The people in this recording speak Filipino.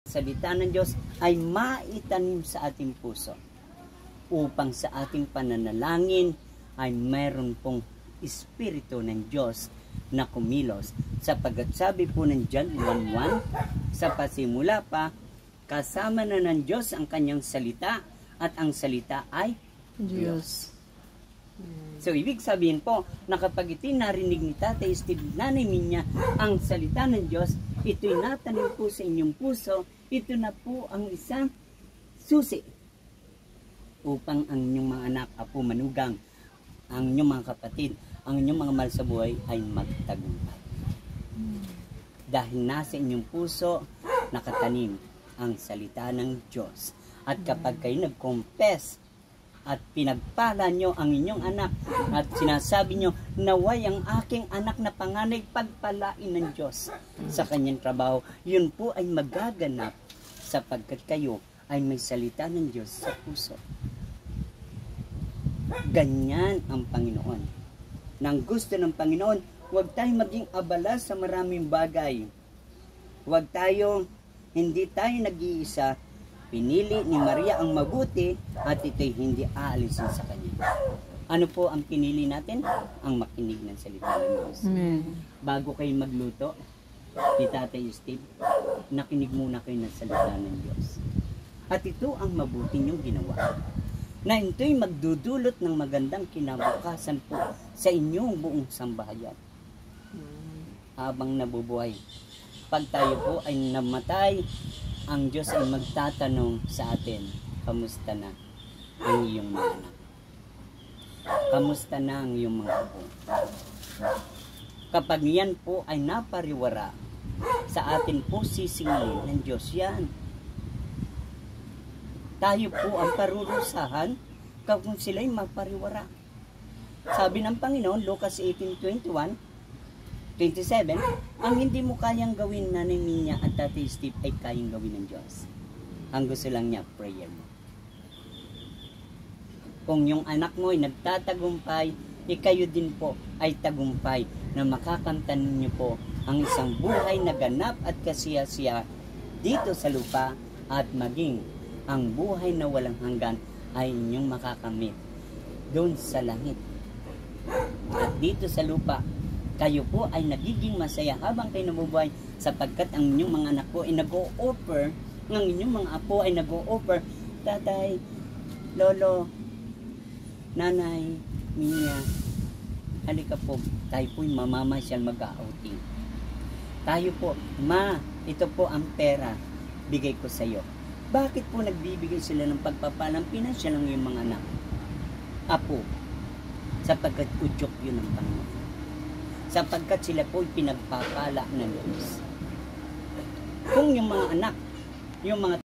Salita ng Diyos ay maitanim sa ating puso upang sa ating pananalangin ay mayroon pong Espiritu ng Diyos na kumilos. Sapagkat sabi po ng John 1:1, sa pasimula pa, kasama na ng Diyos ang kanyang salita at ang salita ay Diyos. So, ibig sabihin po, na kapag ito'y narinig ni Tatay Steve, Nanay Minya, ang salita ng Diyos, ito'y natanim po sa inyong puso, ito na po ang isang susi upang ang inyong mga anak, apo, manugang, ang inyong mga kapatid, ang inyong mga mahal sa buhay ay magtagumpay. Dahil nasa inyong puso, nakatanim ang salita ng Diyos. At kapag kayo nag-confess at pinagpala nyo ang inyong anak at sinasabi nyo, naway ang aking anak na panganay pagpalain ng Diyos sa kanyang trabaho, yun po ay magaganap sapagkat kayo ay may salita ng Diyos sa puso. Ganyan ang Panginoon. Nang gusto ng Panginoon, huwag tayong maging abala sa maraming bagay. Hindi tayo nag-iisa. Pinili ni Maria ang mabuti at ito'y hindi aalisin sa kanya. Ano po ang pinili natin? Ang makinig ng salita ng Diyos. Bago kayo magluto, ni Tatay Steve, nakinig muna kayo ng salita ng Diyos. At ito ang mabuti niyong ginawa. Na ito'y magdudulot ng magandang kinabukasan po sa inyong buong sambahayan. Habang nabubuhay. Pag tayo po ay namatay, ang Diyos ay magtatanong sa atin, kamusta na ang iyong mga anak? Kamusta na ang iyong mga apo? Kapag yan po ay napariwara, sa atin po sisingilin ng Diyos yan. Tayo po ang parurusahan kung sila'y mapariwara. Sabi ng Panginoon, Lucas 18:21, 27, ang hindi mo kayang gawin, Nanay Minya at Tatay Steve, ay kayang gawin ng Diyos. Ang gusto lang niya, prayer mo. Kung yung anak mo ay nagtatagumpay, kayo din po ay tagumpay na makakamtan niyo po ang isang buhay na ganap at kasiya-siya dito sa lupa at maging ang buhay na walang hanggan ay inyong makakamit doon sa langit. At dito sa lupa, kayo po ay nagiging masaya habang kayo nabubuhay sapagkat ang inyong mga anak po ay nag-o-offer, ang inyong mga apo ay nag-o-offer, Tatay, Lolo, Nanay, Minya, halika po, tayo po'y mamamasyal mag-outing. Tayo po, Ma, ito po ang pera, bigay ko sa iyo. Bakit po nagbibigay sila ng pagpapalang pinansya ng iyong mga anak? Apo, sapagkat udyok yun ng Panginoon. Sapagkat sila po'y pinagpapala ng Diyos. Kung yung mga anak, yung mga